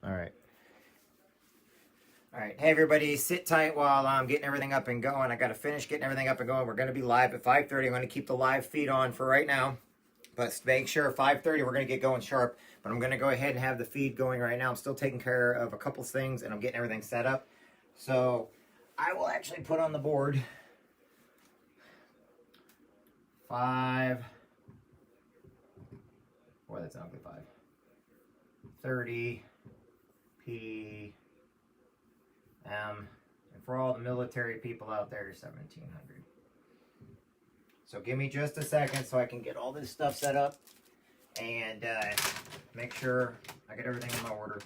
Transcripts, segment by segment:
All right. All right. Hey, everybody, sit tight while I'm getting everything up and going. I got to finish getting everything up and going. We're going to be live at 5:30. I'm going to keep the live feed on for right now. But make sure 5:30 we're going to get going sharp. But I'm going to go ahead and have the feed going right now. I'm still taking care of a couple things, and I'm getting everything set up. So I will actually put on the board 5. Boy, that's ugly 5. 30 p.m. And for all the military people out there, 1700. So give me just a second so I can get all this stuff set up and make sure I get everything in my order.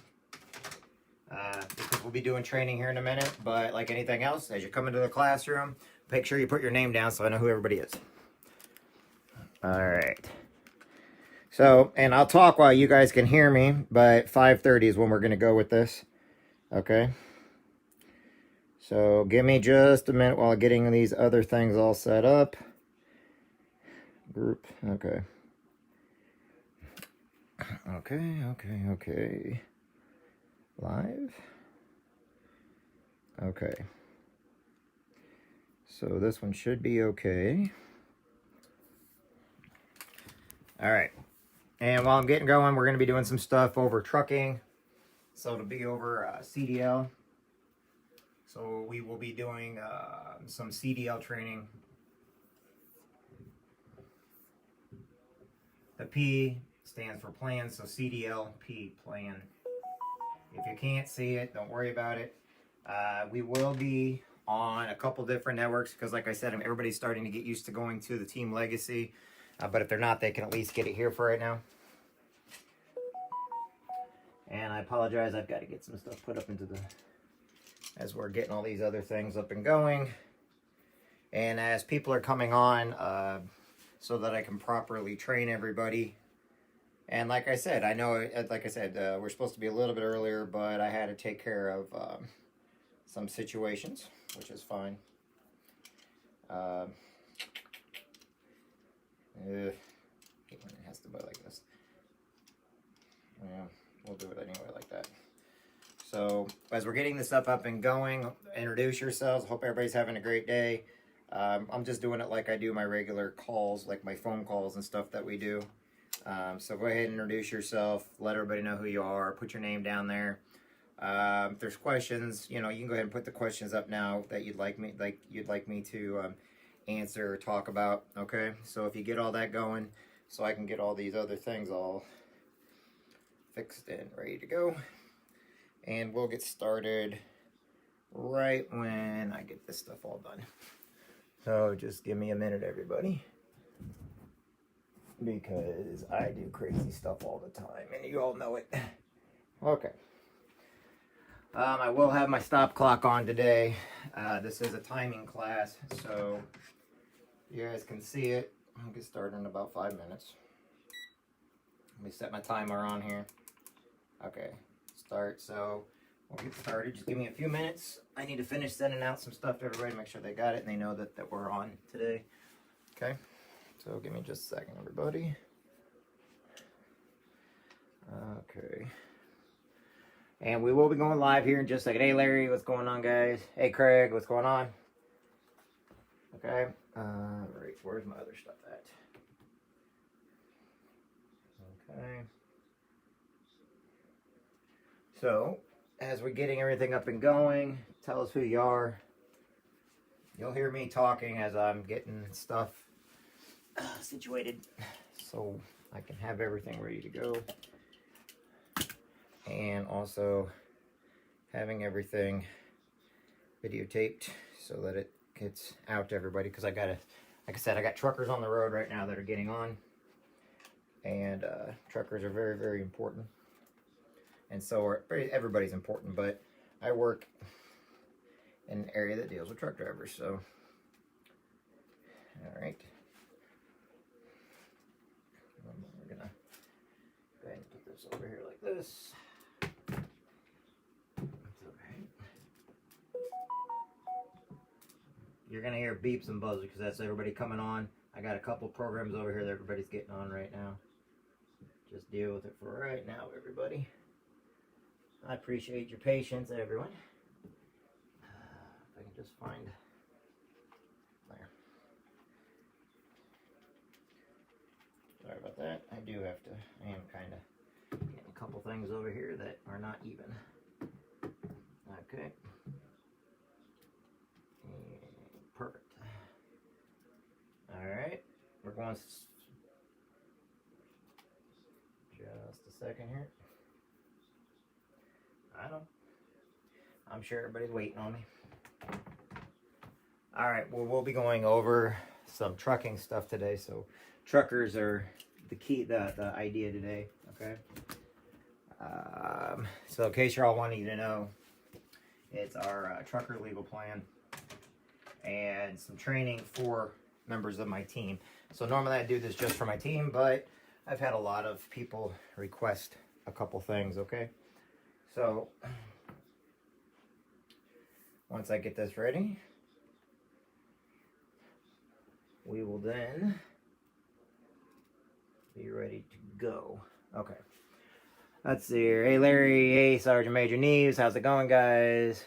Because we'll be doing training here in a minute, but like anything else, as you come into the classroom, make sure you put your name down so I know who everybody is. All right. So, and I'll talk while you guys can hear me, but 5:30 is when we're going to go with this. Okay. So give me just a minute while getting these other things all set up. Group. Okay. Okay. Live. Okay. So this one should be okay. All right. And while I'm getting going, we're going to be doing some stuff over trucking. So it'll be over CDL. So we will be doing some CDL training. The P stands for plan, so CDLP, plan. If you can't see it, don't worry about it. We will be on a couple different networks because, like I said, everybody's starting to get used to going to the Team Legacy. But if they're not, they can at least get it here for right now. And I apologize, I've got to get some stuff put up into the... as we're getting all these other things up and going. And as people are coming on, so that I can properly train everybody. And like I said, I know, we're supposed to be a little bit earlier, but I had to take care of some situations, which is fine. It has to be like this. Yeah, we'll do it anyway like that. So as we're getting this stuff up and going, introduce yourselves. Hope everybody's having a great day. I'm just doing it like I do my regular calls, like my phone calls and stuff that we do. So go ahead and introduce yourself. Let everybody know who you are. Put your name down there. If there's questions, you can go ahead and put the questions up now that you'd like me to answer or talk about. Okay. So if you get all that going, so I can get all these other things all fixed and ready to go. And we'll get started right when I get this stuff all done. So just give me a minute, everybody. Because I do crazy stuff all the time, and you all know it. Okay. I will have my stop clock on today. This is a timing class, so you guys can see it. I'll get started in about 5 minutes. Let me set my timer on here. Okay. Start. So we'll get started. Just give me a few minutes. I need to finish sending out some stuff to everybody, make sure they got it and they know that we're on today. Okay. So give me just a second, everybody. Okay. And we will be going live here in just a second. Hey, Larry, what's going on, guys? Hey, Craig, what's going on? Okay. Right. Where's my other stuff at? Okay. So, as we're getting everything up and going, tell us who you are. You'll hear me talking as I'm getting stuff situated so I can have everything ready to go. And also having everything videotaped so that it gets out to everybody. Because like I said, I got truckers on the road right now that are getting on. And truckers are very, very important. And so everybody's important, but I work in an area that deals with truck drivers, so. All right. We're gonna go ahead and put this over here like this. That's okay. You're gonna hear beeps and buzzers because that's everybody coming on. I got a couple programs over here that everybody's getting on right now. Just deal with it for right now, everybody. I appreciate your patience, everyone. If I can just find there. Sorry about that. I am kind of getting a couple things over here that are not even. Okay. Perfect. All right. We're going just a second here. I'm sure everybody's waiting on me. All right, well, we'll be going over some trucking stuff today. So truckers are the key, the idea today, okay? So in case you're all wanting to know, it's our trucker legal plan and some training for members of my team. So normally I do this just for my team, but I've had a lot of people request a couple things, okay? So once I get this ready, we will then be ready to go. Okay. Let's see here. Hey, Larry. Hey, Sergeant Major Neves. How's it going, guys?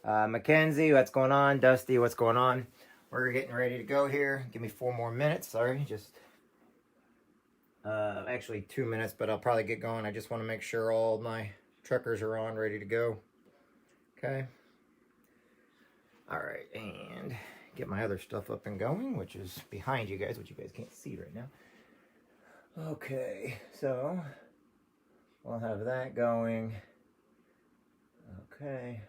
Mackenzie, what's going on? Dusty, what's going on? We're getting ready to go here. Give me 4 more minutes. Sorry, just actually 2 minutes, but I'll probably get going. I just want to make sure all my truckers are on, ready to go. Okay. All right, and get my other stuff up and going, which is behind you guys, which you guys can't see right now. Okay, so we'll have that going. Okay.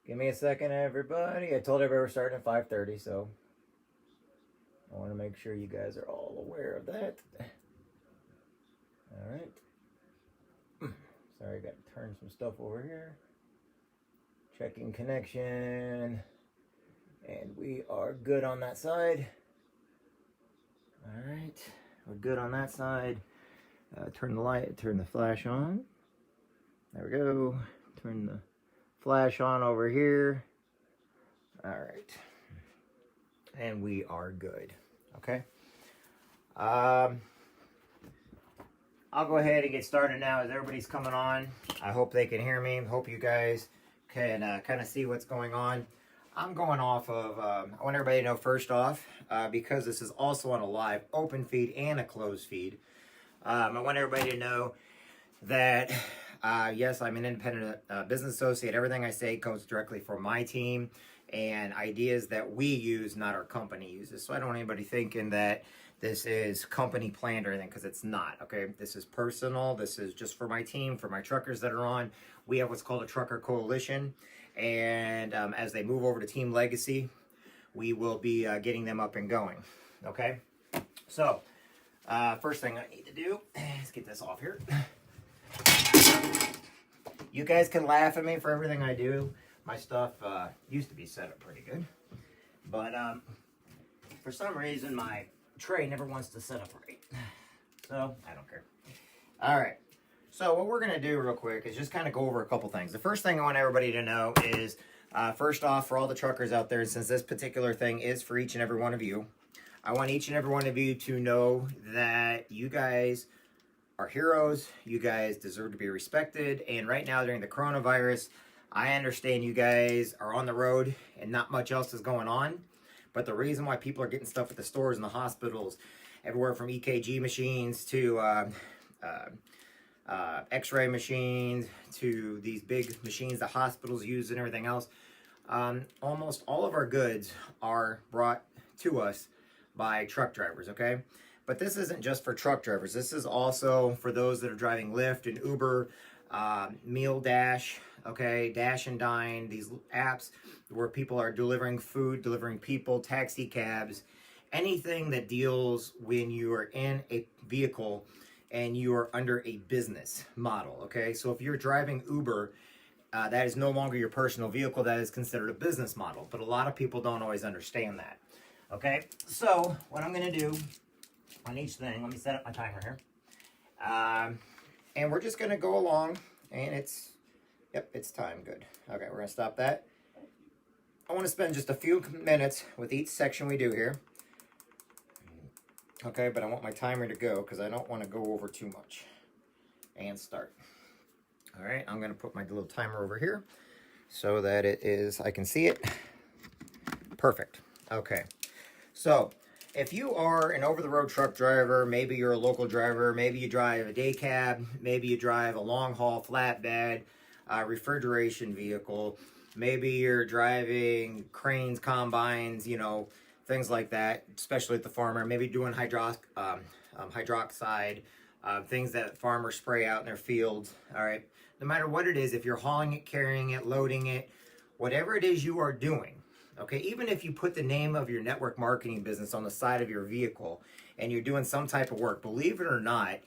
Give me a second, everybody. I told everybody we're starting at 5:30, so I want to make sure you guys are all aware of that. All right. Sorry, I got to turn some stuff over here. Checking connection. And we are good on that side. All right. We're good on that side. Turn the light, turn the flash on. There we go. Turn the flash on over here. All right. And we are good. Okay. I'll go ahead and get started now as everybody's coming on. I hope they can hear me. Hope you guys can kind of see what's going on. I'm going off of, I want everybody to know first off, because this is also on a live open feed and a closed feed. I want everybody to know that, yes, I'm an independent business associate. Everything I say comes directly from my team and ideas that we use, not our company uses. So I don't want anybody thinking that this is company planned or anything, because it's not, okay? This is personal. This is just for my team, for my truckers that are on. We have what's called a trucker coalition. And as they move over to Team Legacy, we will be getting them up and going, okay? So, first thing I need to do is get this off here. You guys can laugh at me for everything I do. My stuff used to be set up pretty good. But for some reason, my tray never wants to set up right. So, I don't care. All right. So, what we're going to do real quick is just kind of go over a couple things. The first thing I want everybody to know is, first off, for all the truckers out there, since this particular thing is for each and every one of you, I want each and every one of you to know that you guys are heroes. You guys deserve to be respected. And right now, during the coronavirus, I understand you guys are on the road and not much else is going on. But the reason why people are getting stuff at the stores and the hospitals, everywhere from EKG machines to X-ray machines to these big machines the hospitals use and everything else, almost all of our goods are brought to us by truck drivers, okay? But this isn't just for truck drivers. This is also for those that are driving Lyft and Uber, Meal Dash, okay, Dash and Dine, these apps where people are delivering food, delivering people, taxi cabs, anything that deals when you are in a vehicle and you are under a business model, okay? So if you're driving Uber, that is no longer your personal vehicle. That is considered a business model. But a lot of people don't always understand that, okay? So what I'm going to do on each thing, let me set up my timer here. And we're just going to go along, and it's time. Good. Okay, we're going to stop that. I want to spend just a few minutes with each section we do here. Okay, but I want my timer to go because I don't want to go over too much. And start. All right, I'm going to put my little timer over here so that I can see it. Perfect. Okay, so if you are an over-the-road truck driver, maybe you're a local driver, maybe you drive a day cab, maybe you drive a long-haul flatbed, refrigeration vehicle, maybe you're driving cranes, combines, you know, things like that, especially at the farmer, maybe doing hydroxide, things that farmers spray out in their fields, all right? No matter what it is, if you're hauling it, carrying it, loading it, whatever it is you are doing, okay, even if you put the name of your network marketing business on the side of your vehicle and you're doing some type of work, believe it or not,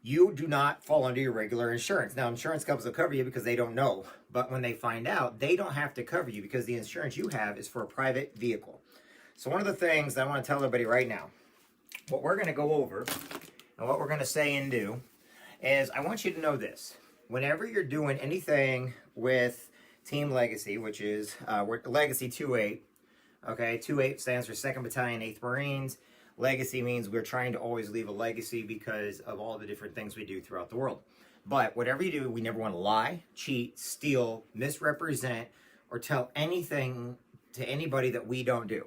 you do not fall under your regular insurance. Now, insurance companies will cover you because they don't know. But when they find out, they don't have to cover you because the insurance you have is for a private vehicle. So one of the things that I want to tell everybody right now, what we're going to go over and what we're going to say and do is I want you to know this. Whenever you're doing anything with Team Legacy, which is Legacy 28, okay, 28 stands for 2nd Battalion, 8th Marines. Legacy means we're trying to always leave a legacy because of all the different things we do throughout the world. But whatever you do, we never want to lie, cheat, steal, misrepresent, or tell anything to anybody that we don't do.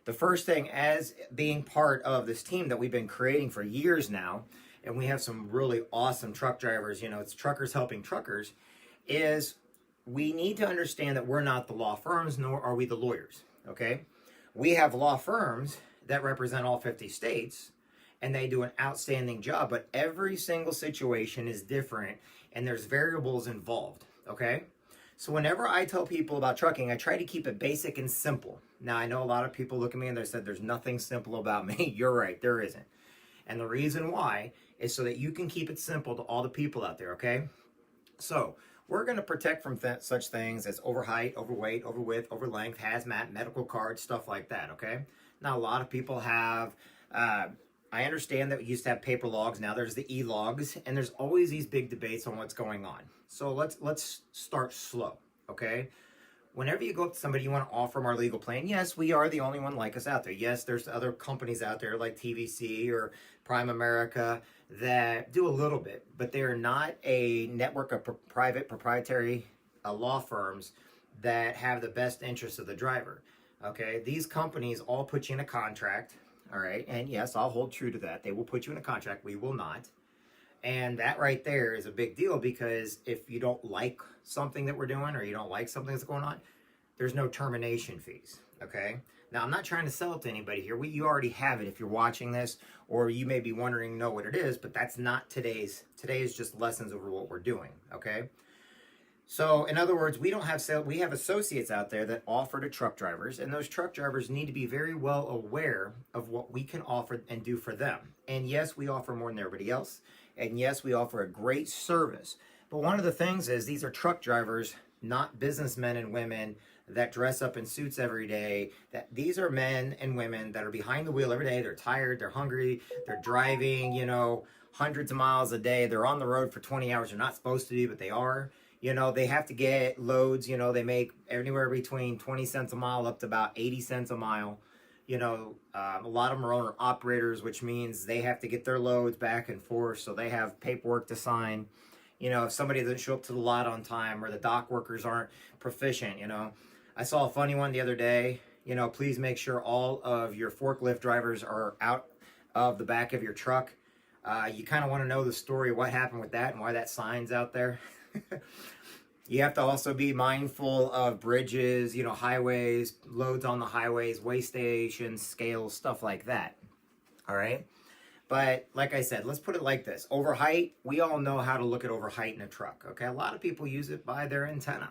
The first thing, as being part of this team that we've been creating for years now, and we have some really awesome truck drivers, you know, it's truckers helping truckers, is we need to understand that we're not the law firms, nor are we the lawyers, okay? We have law firms that represent all 50 states, and they do an outstanding job, but every single situation is different, and there's variables involved, okay? So whenever I tell people about trucking, I try to keep it basic and simple. Now, I know a lot of people look at me and they said, there's nothing simple about me. You're right, there isn't. And the reason why is so that you can keep it simple to all the people out there, okay? So we're going to protect from such things as overheight, overweight, overwidth, overlength, hazmat, medical cards, stuff like that, okay? Now, a lot of people have, I understand that we used to have paper logs. Now there's the e-logs, and there's always these big debates on what's going on. So let's start slow, okay? Whenever you go up to somebody, you want to offer them our legal plan. Yes, we are the only one like us out there. Yes, there's other companies out there like TVC or Prime America that do a little bit, but they're not a network of private proprietary law firms that have the best interests of the driver. Okay, these companies all put you in a contract, all right? And yes, I'll hold true to that. They will put you in a contract. We will not. And that right there is a big deal because if you don't like something that we're doing or you don't like something that's going on, there's no termination fees, okay? Now, I'm not trying to sell it to anybody here. You already have it if you're watching this, or you may be wondering, know what it is, but that's not today's. Today is just lessons over what we're doing, okay? So, in other words, we have associates out there that offer to truck drivers, and those truck drivers need to be very well aware of what we can offer and do for them. And yes, we offer more than everybody else, and yes, we offer a great service. But one of the things is these are truck drivers, not businessmen and women that dress up in suits every day. That these are men and women that are behind the wheel every day. They're tired, they're hungry, they're driving, you know, hundreds of miles a day. They're on the road for 20 hours. They're not supposed to be, but they are. You know, they have to get loads. You know, they make anywhere between 20 cents a mile up to about 80 cents a mile. You know, a lot of them are owner operators, which means they have to get their loads back and forth. So they have paperwork to sign. You know, if somebody doesn't show up to the lot on time or the dock workers aren't proficient, you know. I saw a funny one the other day. You know, please make sure all of your forklift drivers are out of the back of your truck. You kind of want to know the story of what happened with that and why that sign's out there. You have to also be mindful of bridges, you know, highways, loads on the highways, weigh stations, scales, stuff like that. All right. But like I said, let's put it like this. Overheight, we all know how to look at overheight in a truck. Okay. A lot of people use it by their antenna.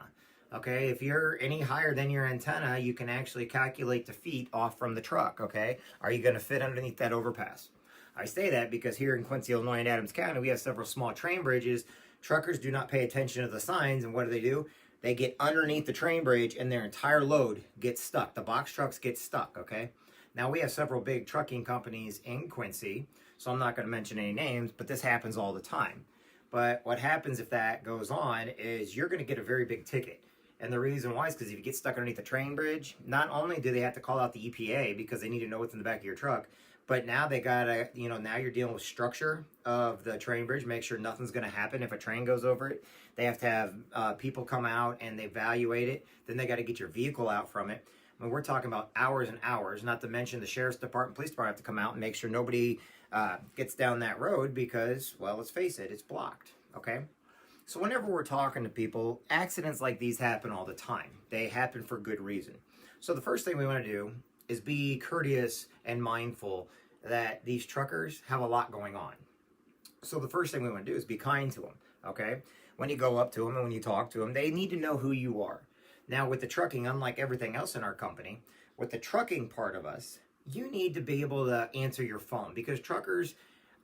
Okay. If you're any higher than your antenna, you can actually calculate the feet off from the truck. Okay. Are you going to fit underneath that overpass? I say that because here in Quincy, Illinois and Adams County, we have several small train bridges. Truckers do not pay attention to the signs, and what do? They get underneath the train bridge, and their entire load gets stuck. The box trucks get stuck, okay? Now, we have several big trucking companies in Quincy, so I'm not going to mention any names, but this happens all the time. But what happens if that goes on is you're going to get a very big ticket. And the reason why is because if you get stuck underneath the train bridge, not only do they have to call out the EPA because they need to know what's in the back of your truck, But now they gotta, now you're dealing with structure of the train bridge, make sure nothing's gonna happen if a train goes over it. They have to have people come out and they evaluate it. Then they gotta get your vehicle out from it. I mean, we're talking about hours and hours, not to mention the sheriff's department, police department have to come out and make sure nobody gets down that road because, well, let's face it, it's blocked, okay? So whenever we're talking to people, accidents like these happen all the time. They happen for good reason. So the first thing we want to do is be courteous and mindful that these truckers have a lot going on. So the first thing we want to do is be kind to them, okay? When you go up to them and when you talk to them, they need to know who you are. Now with the trucking, unlike everything else in our company, with the trucking part of us, you need to be able to answer your phone because truckers,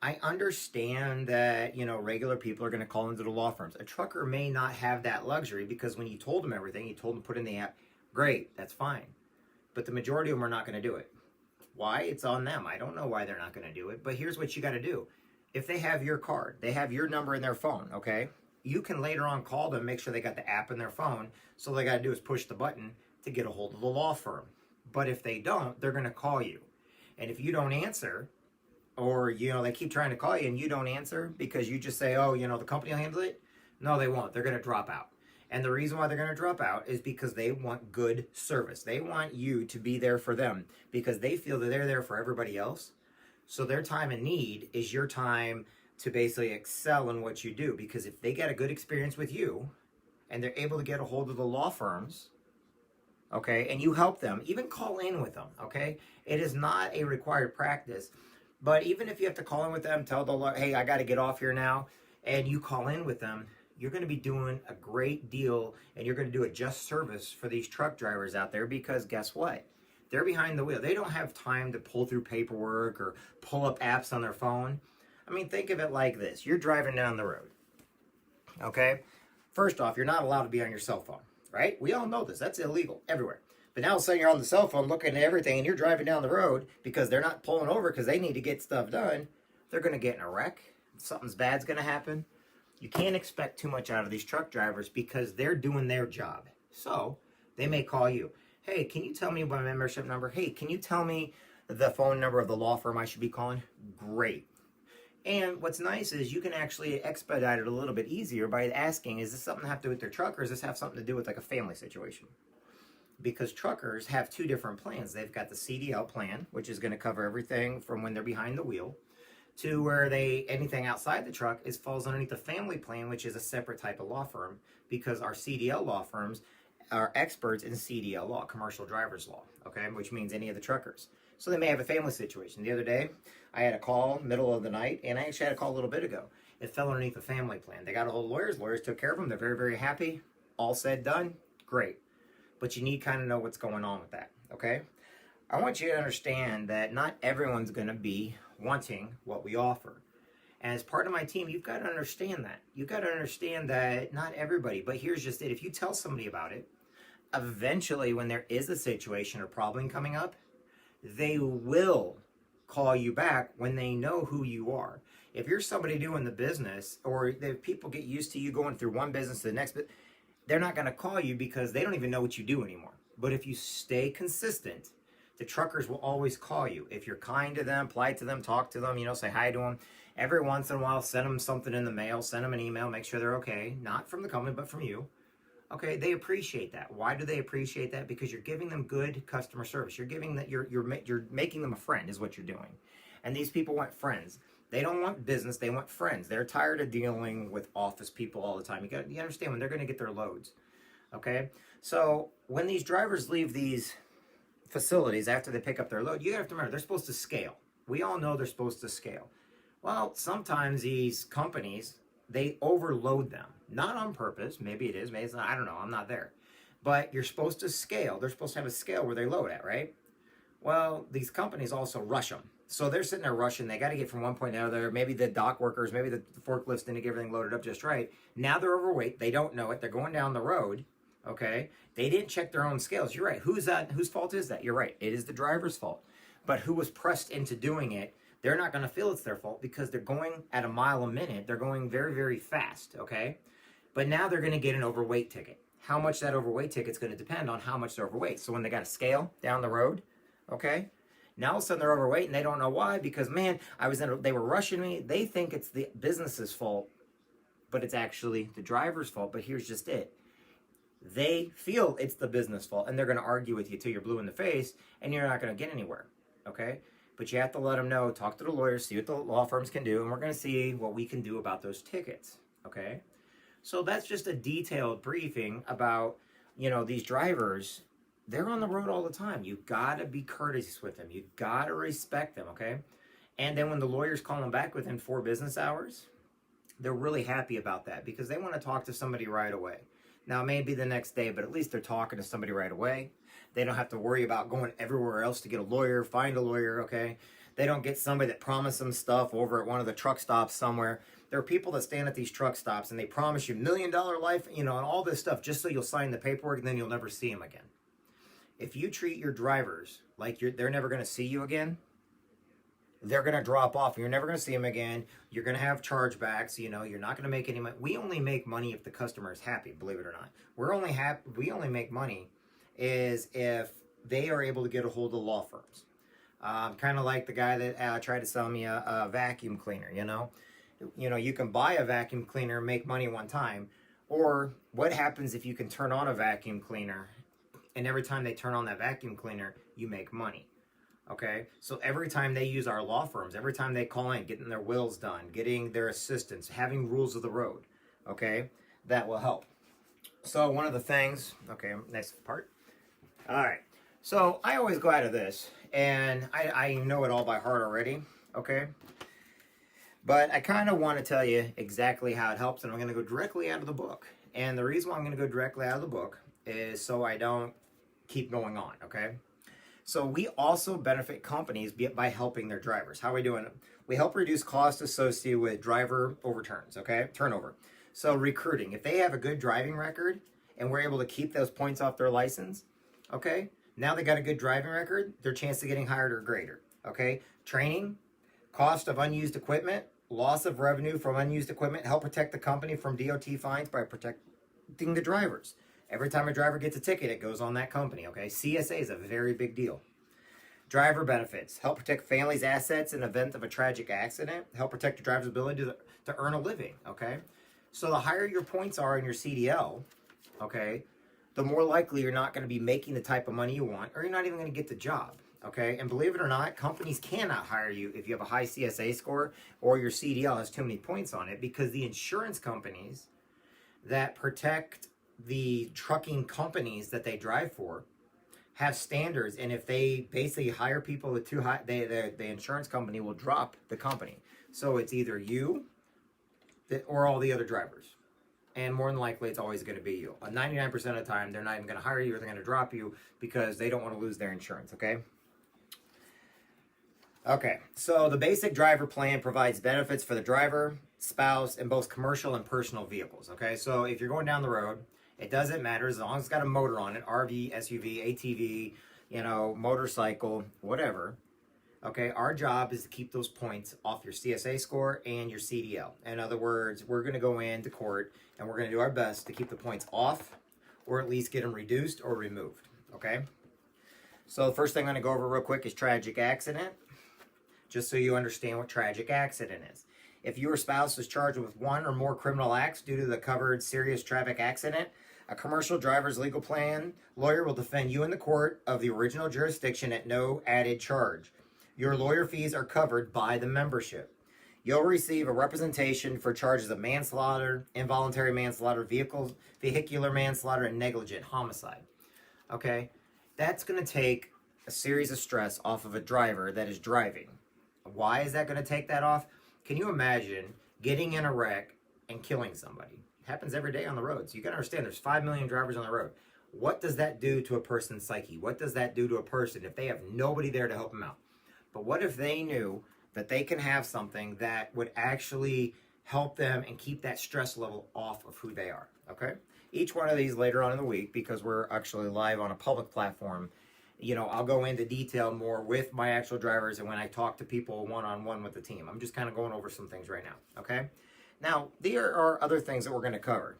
I understand that, regular people are going to call into the law firms. A trucker may not have that luxury because when you told them everything, you told them to put in the app, great, that's fine. But the majority of them are not going to do it. Why? It's on them. I don't know why they're not going to do it, but here's what you got to do. If they have your card, they have your number in their phone, okay? You can later on call them, make sure they got the app in their phone. So all they got to do is push the button to get a hold of the law firm. But if they don't, they're going to call you. And if you don't answer, or, they keep trying to call you and you don't answer because you just say, oh, the company will handle it. No, they won't. They're going to drop out. And the reason why they're going to drop out is because they want good service. They want you to be there for them because they feel that they're there for everybody else. So their time and need is your time to basically excel in what you do. Because if they get a good experience with you and they're able to get a hold of the law firms, okay, and you help them, even call in with them, okay? It is not a required practice. But even if you have to call in with them, tell the law, hey, I got to get off here now, and you call in with them, you're going to be doing a great deal, and you're going to do a just service for these truck drivers out there because guess what? They're behind the wheel. They don't have time to pull through paperwork or pull up apps on their phone. I mean, think of it like this. You're driving down the road, okay? First off, you're not allowed to be on your cell phone, right? We all know this. That's illegal everywhere. But now all of a sudden you're on the cell phone looking at everything and you're driving down the road because they're not pulling over because they need to get stuff done. They're going to get in a wreck. Something's bad's going to happen. You can't expect too much out of these truck drivers because they're doing their job. So they may call you. Hey, can you tell me my membership number? Hey, can you tell me the phone number of the law firm I should be calling? Great. And what's nice is you can actually expedite it a little bit easier by asking, is this something to have to do with their truck or does this have something to do with like a family situation? Because truckers have two different plans. They've got the CDL plan, which is going to cover everything from when they're behind the wheel to where anything outside the truck falls underneath the family plan, which is a separate type of law firm because our CDL law firms are experts in CDL law, commercial driver's law, okay, which means any of the truckers. So they may have a family situation. The other day, I had a call middle of the night, and I actually had a call a little bit ago. It fell underneath the family plan. They got a hold of lawyers. Lawyers took care of them. They're very, very happy. All said, done. Great. But you need to kind of know what's going on with that, okay? I want you to understand that not everyone's going to be wanting what we offer. And as part of my team, you've got to understand that. You've got to understand that not everybody, but here's just it. If you tell somebody about it, eventually when there is a situation or problem coming up, they will call you back when they know who you are. If you're somebody doing the business or if people get used to you going through one business to the next, they're not going to call you because they don't even know what you do anymore. But if you stay consistent, the truckers will always call you. If you're kind to them, polite to them, talk to them, say hi to them. Every once in a while, send them something in the mail, send them an email, make sure they're okay. Not from the company, but from you. Okay, they appreciate that. Why do they appreciate that? Because you're giving them good customer service. You're giving that you're making them a friend is what you're doing. And these people want friends. They don't want business, they want friends. They're tired of dealing with office people all the time. You understand when they're going to get their loads. Okay? So, when these drivers leave these facilities after they pick up their load, you have to remember they're supposed to scale. We all know they're supposed to scale. Well, sometimes these companies, they overload them. Not on purpose. Maybe it is. Maybe it's not. I don't know. I'm not there. But you're supposed to scale. They're supposed to have a scale where they load at, right? Well, these companies also rush them. So they're sitting there rushing. They got to get from one point to another. Maybe the dock workers, maybe the forklifts didn't get everything loaded up just right. Now they're overweight. They don't know it. They're going down the road. Okay? They didn't check their own scales. You're right. Who's that? Whose fault is that? You're right. It is the driver's fault. But who was pressed into doing it? They're not going to feel it's their fault because they're going at a mile a minute. They're going very, very fast, okay? But now they're going to get an overweight ticket. How much that overweight ticket's going to depend on how much they're overweight. So when they got a scale down the road, okay, Now all of a sudden they're overweight and they don't know why, because man, they were rushing me. They think it's the business's fault, but it's actually the driver's fault. But here's just it. They feel it's the business fault, and they're going to argue with you till you're blue in the face, and you're not going to get anywhere, okay? But you have to let them know, talk to the lawyers, see what the law firms can do, and we're going to see what we can do about those tickets, okay? So that's just a detailed briefing about, these drivers. They're on the road all the time. You got to be courteous with them. You got to respect them, okay? And then when the lawyers call them back within 4 business hours, they're really happy about that because they want to talk to somebody right away. Now, it may be the next day, but at least they're talking to somebody right away. They don't have to worry about going everywhere else to get a lawyer, find a lawyer, okay? They don't get somebody that promised them stuff over at one of the truck stops somewhere. There are people that stand at these truck stops and they promise you $1 million life, and all this stuff just so you'll sign the paperwork and then you'll never see them again. If you treat your drivers like they're never going to see you again, they're going to drop off. You're never going to see them again. You're going to have chargebacks. You're not going to make any money. We only make money if the customer is happy, believe it or not. We only make money is if they are able to get a hold of law firms. Kind of like the guy that tried to sell me a vacuum cleaner, you can buy a vacuum cleaner and make money one time. Or what happens if you can turn on a vacuum cleaner and every time they turn on that vacuum cleaner, you make money? Okay, so every time they use our law firms, every time they call in, getting their wills done, getting their assistance, having rules of the road, okay, that will help. So one of the things, okay, next part. All right, so I always go out of this, and I know it all by heart already, okay? But I kind of want to tell you exactly how it helps, and I'm going to go directly out of the book. And the reason why I'm going to go directly out of the book is so I don't keep going on, okay? So we also benefit companies by helping their drivers. How are we doing? We help reduce costs associated with driver overturns, okay? Turnover. So recruiting. If they have a good driving record and we're able to keep those points off their license, okay? Now they got a good driving record, their chance of getting hired are greater, okay? Training, cost of unused equipment, loss of revenue from unused equipment, help protect the company from DOT fines by protecting the drivers. Every time a driver gets a ticket, it goes on that company, okay? CSA is a very big deal. Driver benefits. Help protect families' assets in the event of a tragic accident. Help protect the driver's ability to earn a living, okay? So the higher your points are in your CDL, okay, the more likely you're not going to be making the type of money you want, or you're not even going to get the job, okay? And believe it or not, companies cannot hire you if you have a high CSA score or your CDL has too many points on it, because the insurance companies that protect the trucking companies that they drive for have standards, and if they basically hire people with too high, the insurance company will drop the company. So it's either you or all the other drivers, and more than likely it's always going to be you. 99% of the time they're not even going to hire you, or they're going to drop you because they don't want to lose their insurance, okay? Okay, so the basic driver plan provides benefits for the driver, spouse, in both commercial and personal vehicles, okay? So if you're going down the road, it doesn't matter as long as it's got a motor on it, RV, SUV, ATV, motorcycle, whatever. Okay, our job is to keep those points off your CSA score and your CDL. In other words, we're going to go into court and we're going to do our best to keep the points off, or at least get them reduced or removed, okay? So the first thing I'm going to go over real quick is tragic accident, just so you understand what tragic accident is. If your spouse is charged with one or more criminal acts due to the covered serious traffic accident, a commercial driver's legal plan lawyer will defend you in the court of the original jurisdiction at no added charge. Your lawyer fees are covered by the membership. You'll receive a representation for charges of manslaughter, involuntary manslaughter, vehicular manslaughter, and negligent homicide. Okay? That's going to take a series of stress off of a driver that is driving. Why is that going to take that off? Can you imagine getting in a wreck and killing somebody? It happens every day on the roads. You got to understand there's 5 million drivers on the road. What does that do to a person's psyche? What does that do to a person if they have nobody there to help them out? But what if they knew that they can have something that would actually help them and keep that stress level off of who they are, okay? Each one of these later on in the week, because we're actually live on a public platform, I'll go into detail more with my actual drivers and when I talk to people one-on-one with the team. I'm just kind of going over some things right now, okay? Now, there are other things that we're going to cover.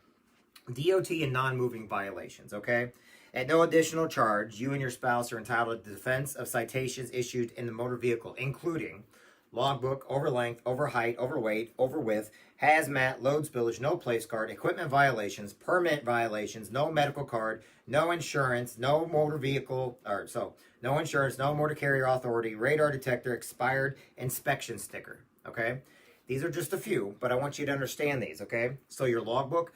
DOT and non-moving violations, okay? At no additional charge, you and your spouse are entitled to defense of citations issued in the motor vehicle, including logbook, over length, over height, over weight, over width, hazmat, load spillage, no place card, equipment violations, permit violations, no medical card, no insurance, no motor vehicle, no insurance, no motor carrier authority, radar detector, expired inspection sticker, okay? These are just a few, but I want you to understand these, okay? So your logbook,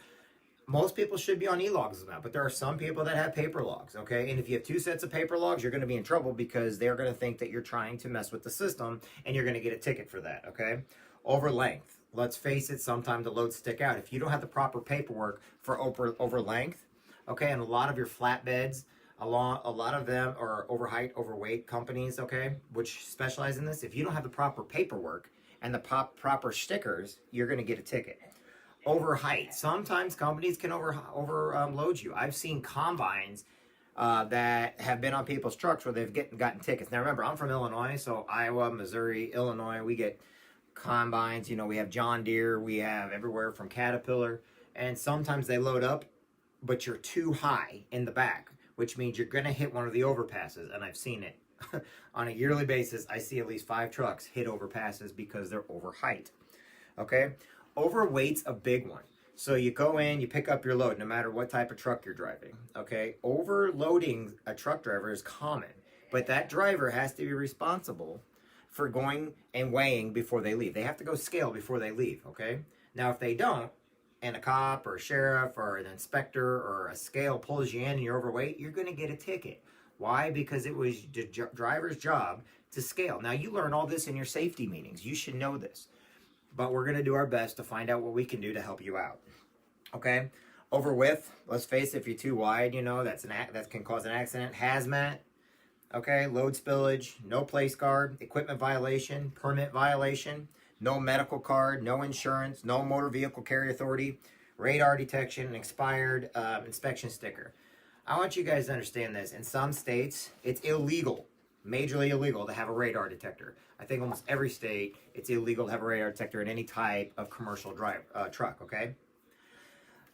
most people should be on e-logs now, but there are some people that have paper logs, okay? And if you have 2 sets of paper logs, you're going to be in trouble because they're going to think that you're trying to mess with the system and you're going to get a ticket for that, okay? Over length. Let's face it, sometimes the loads stick out. If you don't have the proper paperwork for over length, okay, and a lot of your flatbeds, a lot of them are over height, overweight companies, okay, which specialize in this. If you don't have the proper paperwork and the proper stickers, you're going to get a ticket. Over height. Sometimes companies can overload you. I've seen combines that have been on people's trucks where they've gotten tickets. Now remember, I'm from Illinois, so Iowa, Missouri, Illinois, we get combines. You know, we have John Deere, we have everywhere from Caterpillar, and sometimes they load up, but you're too high in the back, which means you're going to hit one of the overpasses, and I've seen it. On a yearly basis, I see at least 5 trucks hit overpasses because they're over height. Okay? Overweight's a big one. So you go in, you pick up your load, no matter what type of truck you're driving. Okay? Overloading a truck driver is common, but that driver has to be responsible for going and weighing before they leave. They have to go scale before they leave, okay? Now, if they don't, and a cop or a sheriff or an inspector or a scale pulls you in and you're overweight, you're going to get a ticket. Why? Because it was the driver's job to scale. Now, you learn all this in your safety meetings. You should know this. But we're going to do our best to find out what we can do to help you out. Okay? Over width, let's face it, if you're too wide, you know, that can cause an accident. Hazmat, okay? Load spillage, no place card, equipment violation, permit violation, no medical card, no insurance, no motor vehicle carrier authority, radar detection, and expired inspection sticker. I want you guys to understand this. In some states, it's illegal, majorly illegal, to have a radar detector. I think almost every state, it's illegal to have a radar detector in any type of commercial truck, okay?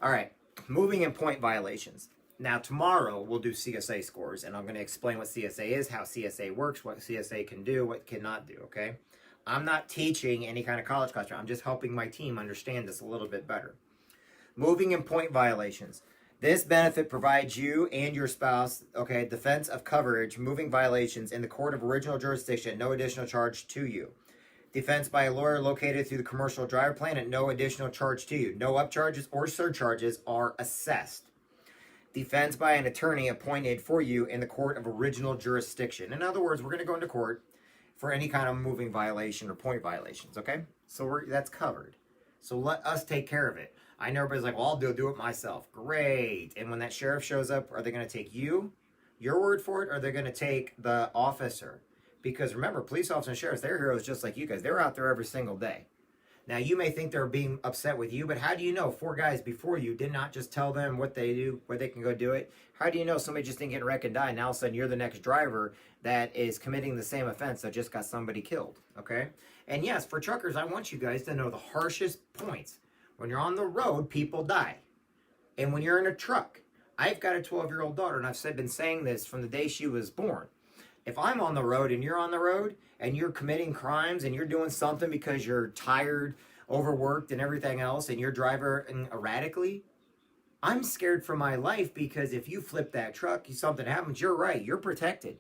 All right, moving and point violations. Now, tomorrow, we'll do CSA scores, and I'm going to explain what CSA is, how CSA works, what CSA can do, what cannot do, okay? I'm not teaching any kind of college class. I'm just helping my team understand this a little bit better. Moving and point violations. This benefit provides you and your spouse, okay, defense of coverage, moving violations in the court of original jurisdiction, no additional charge to you. Defense by a lawyer located through the commercial driver plan at no additional charge to you. No upcharges or surcharges are assessed. Defense by an attorney appointed for you in the court of original jurisdiction. In other words, we're going to go into court for any kind of moving violation or point violations, okay? So that's covered. So let us take care of it. I know everybody's like, well, I'll do it myself. Great. And when that sheriff shows up, are they going to take your word for it, or are they going to take the officer? Because remember, police officers and sheriffs, they're heroes just like you guys. They're out there every single day. Now, you may think they're being upset with you, but how do you know 4 guys before you did not just tell them what they do, where they can go do it? How do you know somebody just didn't get wrecked and die, and all of a sudden you're the next driver that is committing the same offense that just got somebody killed, okay? And yes, for truckers, I want you guys to know the harshest points. When you're on the road, people die. And when you're in a truck, I've got a 12-year-old daughter, and I've been saying this from the day she was born. If I'm on the road and you're on the road and you're committing crimes and you're doing something because you're tired, overworked, and everything else, and you're driving erratically, I'm scared for my life, because if you flip that truck, something happens, you're right, you're protected.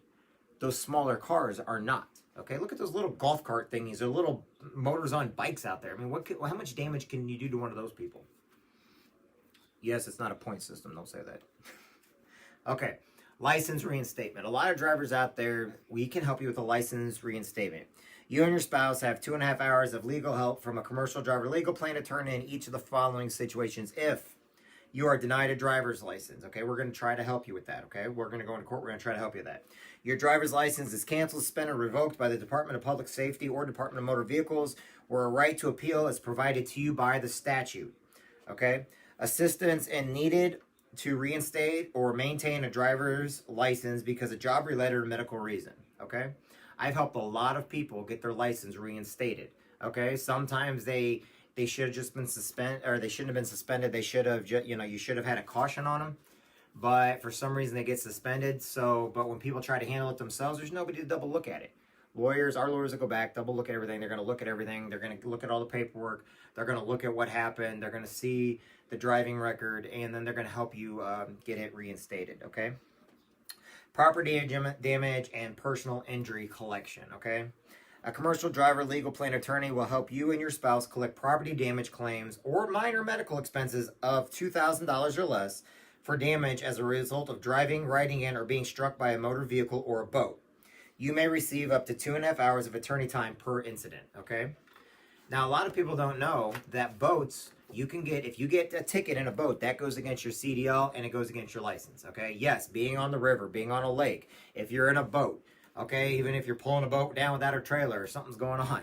Those smaller cars are not. Okay, look at those little golf cart thingies or little motors on bikes out there. I mean, how much damage can you do to one of those people? Yes, it's not a point system. Don't say that. Okay, license reinstatement. A lot of drivers out there, we can help you with a license reinstatement. You and your spouse have 2.5 hours of legal help from a commercial driver legal plan to turn in each of the following situations if you are denied a driver's license. Okay, we're going to try to help you with that. Okay, we're going to go into court. We're going to try to help you with that. Your driver's license is canceled, suspended, or revoked by the Department of Public Safety or Department of Motor Vehicles, where a right to appeal is provided to you by the statute. Okay, assistance and needed to reinstate or maintain a driver's license because of job-related or medical reason. Okay, I've helped a lot of people get their license reinstated. Okay, sometimes they should have just been suspended, or they shouldn't have been suspended. They should have, you should have had a caution on them. but for some reason they get suspended. So, but when people try to handle it themselves, there's nobody to double look at it. Our lawyers will go back, double look at everything. They're going to look at everything. They're going to look at all the paperwork. They're going to look at what happened. They're going to see the driving record, and then they're going to help you get it reinstated, okay? Property damage and personal injury collection, okay? A commercial driver legal plan attorney will help you and your spouse collect property damage claims or minor medical expenses of $2,000 or less for damage as a result of driving, riding in, or being struck by a motor vehicle or a boat. You may receive up to 2.5 hours of attorney time per incident, okay? Now, a lot of people don't know that boats, you can get, if you get a ticket in a boat, that goes against your CDL and it goes against your license, okay? Yes, being on the river, being on a lake, if you're in a boat, okay, even if you're pulling a boat down without a trailer or something's going on,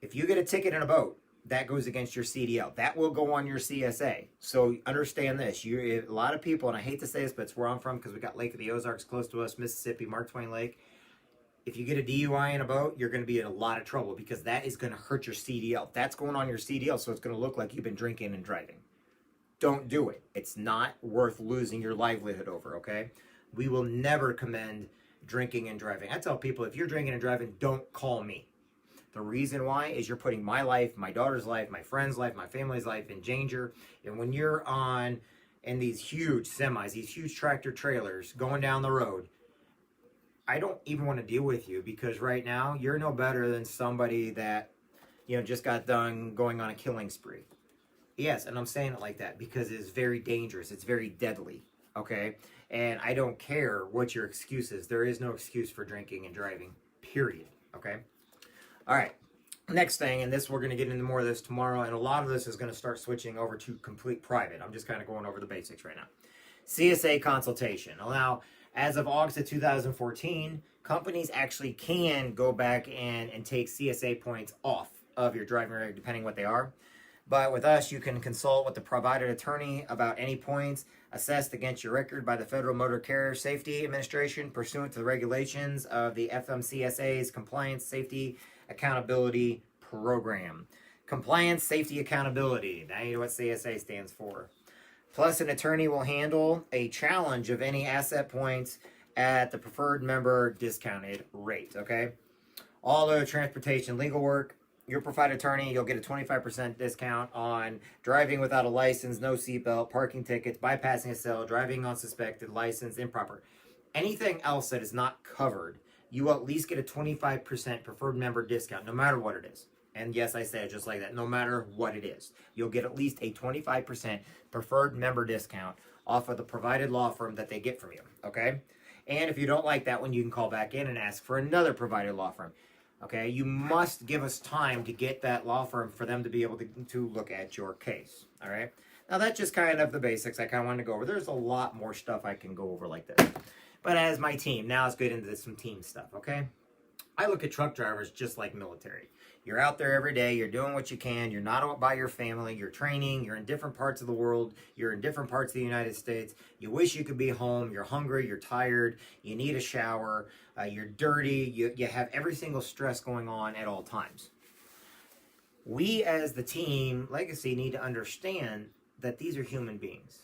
if you get a ticket in a boat, that goes against your CDL. That will go on your CSA. So understand this. A lot of people, and I hate to say this, but it's where I'm from because we got Lake of the Ozarks close to us, Mississippi, Mark Twain Lake. If you get a DUI in a boat, you're going to be in a lot of trouble because that is going to hurt your CDL. That's going on your CDL, so it's going to look like you've been drinking and driving. Don't do it. It's not worth losing your livelihood over, okay? We will never commend drinking and driving. I tell people, if you're drinking and driving, don't call me. The reason why is you're putting my life, my daughter's life, my friend's life, my family's life in danger. And when you're in these huge semis, these huge tractor trailers going down the road, I don't even want to deal with you because right now you're no better than somebody that, just got done going on a killing spree. Yes, and I'm saying it like that because it's very dangerous. It's very deadly, okay? And I don't care what your excuse is. There is no excuse for drinking and driving, period, okay? All right, next thing, and we're going to get into more of this tomorrow, and a lot of this is going to start switching over to complete private. I'm just kind of going over the basics right now. CSA consultation. Now, as of August of 2014, companies actually can go back and take CSA points off of your driving record, depending what they are. But with us, you can consult with the provided attorney about any points assessed against your record by the Federal Motor Carrier Safety Administration pursuant to the regulations of the FMCSA's Compliance Safety Accountability Program. Compliance Safety Accountability. Now you know what CSA stands for. Plus, an attorney will handle a challenge of any asset points at the preferred member discounted rate, okay? All the transportation legal work, your provided attorney, you'll get a 25% discount on driving without a license, no seatbelt, parking tickets, bypassing a cell, driving on suspected, license, improper. Anything else that is not covered, you will at least get a 25% preferred member discount, no matter what it is. And yes, I say it just like that. No matter what it is, you'll get at least a 25% preferred member discount off of the provided law firm that they get from you, okay? And if you don't like that one, you can call back in and ask for another provided law firm, okay? You must give us time to get that law firm for them to be able to look at your case, all right? Now, that's just kind of the basics I kind of wanted to go over. There's a lot more stuff I can go over like this. But as my team, now let's get into some team stuff, okay? I look at truck drivers just like military. You're out there every day, you're doing what you can, you're not out by your family, you're training, you're in different parts of the world, you're in different parts of the United States, you wish you could be home, you're hungry, you're tired, you need a shower, you're dirty, you have every single stress going on at all times. We as the team, Legacy, need to understand that these are human beings,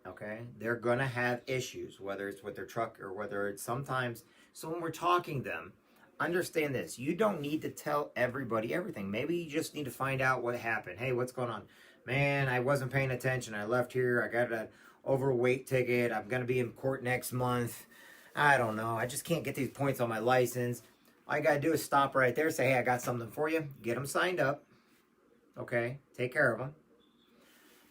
okay? They're going to have issues, whether it's with their truck or whether it's sometimes, so when we're talking to them, understand this. You don't need to tell everybody everything. Maybe you just need to find out what happened. Hey, what's going on? Man, I wasn't paying attention. I left here. I got an overweight ticket. I'm going to be in court next month. I don't know. I just can't get these points on my license. All you got to do is stop right there. Say, hey, I got something for you. Get them signed up. Okay? Take care of them.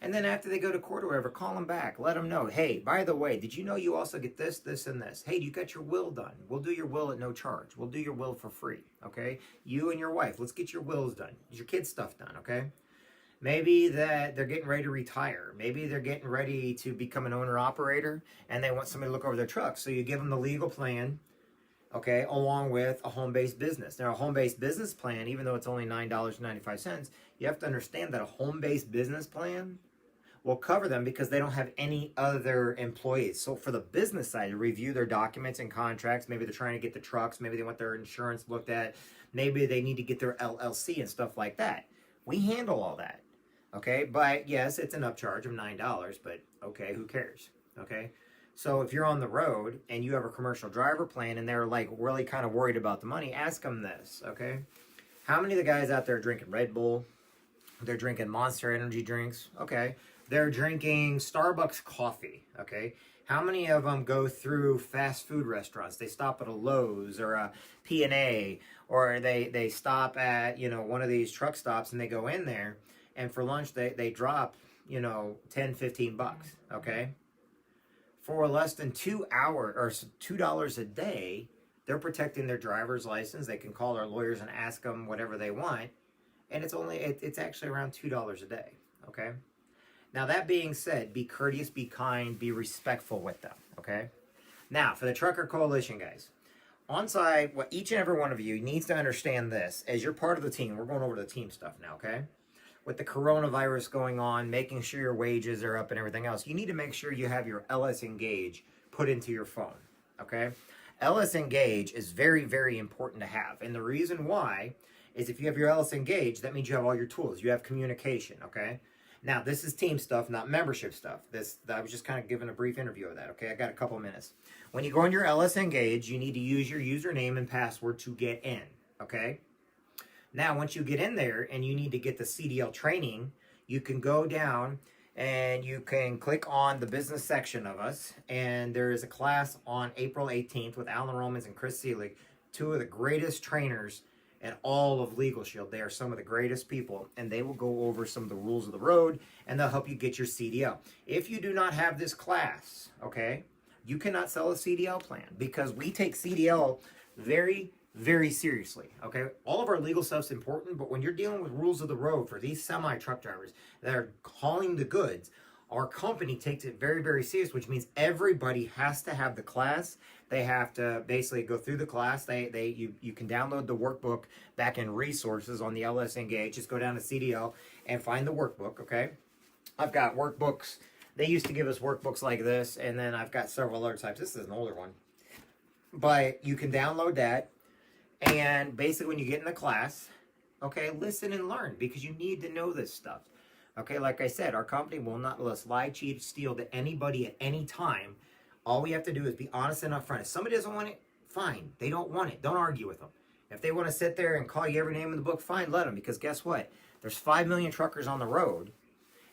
And then after they go to court or whatever, call them back. Let them know, hey, by the way, did you know you also get this, this, and this? Hey, you got your will done. We'll do your will at no charge. We'll do your will for free, okay? You and your wife, let's get your wills done. Get your kids' stuff done, okay? Maybe that they're getting ready to retire. Maybe they're getting ready to become an owner-operator, and they want somebody to look over their truck. So you give them the legal plan, okay, along with a home-based business. Now, a home-based business plan, even though it's only $9.95, you have to understand that a home-based business plan will cover them because they don't have any other employees. So for the business side, to review their documents and contracts, maybe they're trying to get the trucks, maybe they want their insurance looked at, maybe they need to get their LLC and stuff like that. We handle all that, okay? But yes, it's an upcharge of $9, but okay, who cares, okay? So if you're on the road and you have a commercial driver plan and they're like really kind of worried about the money, ask them this, okay? How many of the guys out there are drinking Red Bull? They're drinking Monster energy drinks, okay? They're drinking Starbucks coffee, okay? How many of them go through fast food restaurants? They stop at a Lowe's or a P&A, or they stop at, you know, one of these truck stops and they go in there, and for lunch they drop, you know, 10, 15 bucks, okay? For less than 2 hours or $2 a day, they're protecting their driver's license. They can call their lawyers and ask them whatever they want, and it's actually around $2 a day, okay? Now, that being said, be courteous, be kind, be respectful with them, okay? Now, for the Trucker Coalition, guys, on site, what each and every one of you needs to understand this, as you're part of the team, we're going over the team stuff now, okay? With the coronavirus going on, making sure your wages are up and everything else, you need to make sure you have your LS Engage put into your phone, okay? LS Engage is very, very important to have. And the reason why is if you have your LS Engage, that means you have all your tools. You have communication, okay? Now, this is team stuff, not membership stuff. I was just kind of giving a brief interview of that, okay? I got a couple minutes. When you go on your LS Engage, you need to use your username and password to get in, okay? Now, once you get in there and you need to get the CDL training, you can go down and you can click on the business section of us. And there is a class on April 18th with Alan Romans and Chris Seelig, two of the greatest trainers in all of Legal Shield. They are some of the greatest people, and they will go over some of the rules of the road, and they'll help you get your CDL. If you do not have this class, okay, you cannot sell a CDL plan, because we take CDL very, very seriously, okay? All of our legal stuff's important, but when you're dealing with rules of the road for these semi-truck drivers that are hauling the goods, our company takes it very, very serious, which means everybody has to have the class. They have to basically go through the class. You can download the workbook back in resources on the LS Engage. Just go down to CDL and find the workbook, okay? I've got workbooks. They used to give us workbooks like this, and then I've got several other types. This is an older one. But you can download that. And basically when you get in the class, okay, listen and learn, because you need to know this stuff. Okay, like I said, our company will not let us lie, cheat, steal to anybody at any time. All we have to do is be honest and upfront. If somebody doesn't want it, fine. They don't want it. Don't argue with them. If they want to sit there and call you every name in the book, fine, let them. Because guess what? There's 5 million truckers on the road,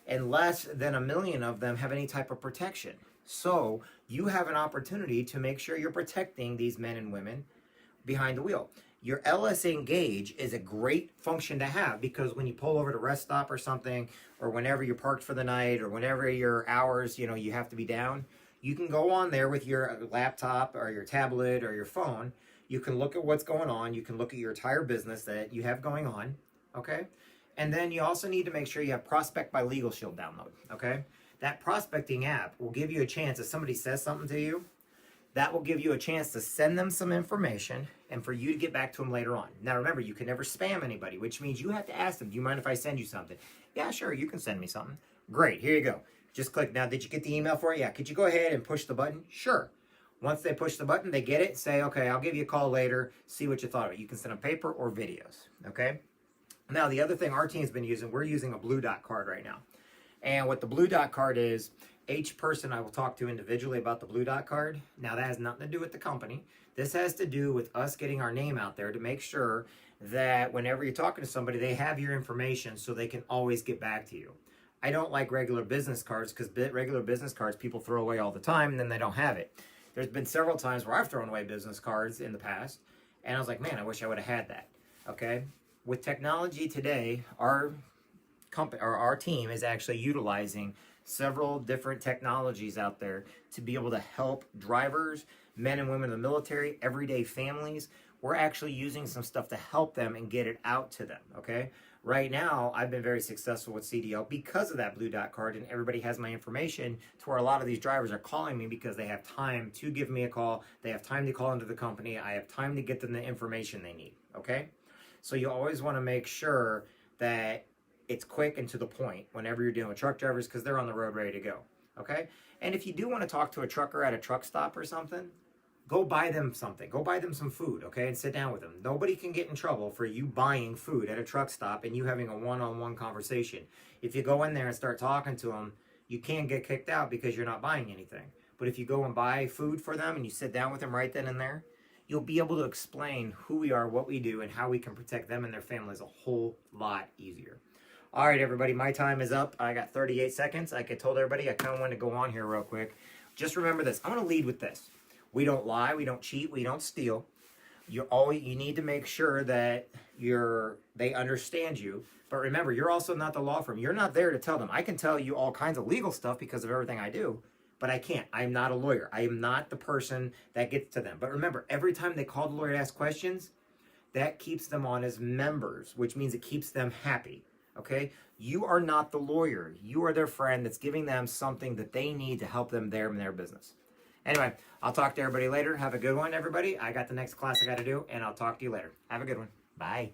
and less than 1 million of them have any type of protection. So you have an opportunity to make sure you're protecting these men and women behind the wheel. Your LS Engage is a great function to have, because when you pull over to rest stop or something, or whenever you're parked for the night, or whenever your hours, you know, you have to be down, you can go on there with your laptop or your tablet or your phone. You can look at what's going on. You can look at your entire business that you have going on, okay? And then you also need to make sure you have Prospect by Legal Shield download, okay? That prospecting app will give you a chance, if somebody says something to you, that will give you a chance to send them some information and for you to get back to them later on. Now remember, you can never spam anybody, which means you have to ask them, do you mind if I send you something? Yeah, sure, you can send me something. Great, here you go. Just click. Now, did you get the email for it? Yeah, could you go ahead and push the button? Sure. Once they push the button, they get it, say, okay, I'll give you a call later, see what you thought of it. You can send them paper or videos, okay? Now, the other thing our team's been using, we're using a Blue Dot card right now. And what the Blue Dot card is, each person I will talk to individually about the Blue Dot card. Now, that has nothing to do with the company. This has to do with us getting our name out there to make sure that whenever you're talking to somebody, they have your information so they can always get back to you. I don't like regular business cards, because regular business cards people throw away all the time and then they don't have it. There's been several times where I've thrown away business cards in the past, and I was like, man, I wish I would have had that, okay? With technology today, our company, or our team is actually utilizing several different technologies out there to be able to help drivers, men and women in the military, everyday families. We're actually using some stuff to help them and get it out to them, okay? Right now, I've been very successful with CDL because of that Blue Dot card, and everybody has my information to where a lot of these drivers are calling me because they have time to give me a call. They have time to call into the company. I have time to get them the information they need, okay? So you always want to make sure that it's quick and to the point whenever you're dealing with truck drivers, because they're on the road ready to go, okay? And if you do want to talk to a trucker at a truck stop or something, go buy them something. Go buy them some food, okay, and sit down with them. Nobody can get in trouble for you buying food at a truck stop and you having a one-on-one conversation. If you go in there and start talking to them, you can get kicked out because you're not buying anything. But if you go and buy food for them and you sit down with them right then and there, you'll be able to explain who we are, what we do, and how we can protect them and their families a whole lot easier. All right, everybody, my time is up. I got 38 seconds. Like I told everybody, I kind of wanted to go on here real quick. Just remember this. I'm going to lead with this. We don't lie. We don't cheat. We don't steal. You need to make sure that they understand you. But remember, you're also not the law firm. You're not there to tell them. I can tell you all kinds of legal stuff because of everything I do, but I can't. I'm not a lawyer. I am not the person that gets to them. But remember, every time they call the lawyer to ask questions, that keeps them on as members, which means it keeps them happy. Okay? You are not the lawyer. You are their friend that's giving them something that they need to help them there in their business. Anyway, I'll talk to everybody later. Have a good one, everybody. I got the next class I got to do, and I'll talk to you later. Have a good one. Bye.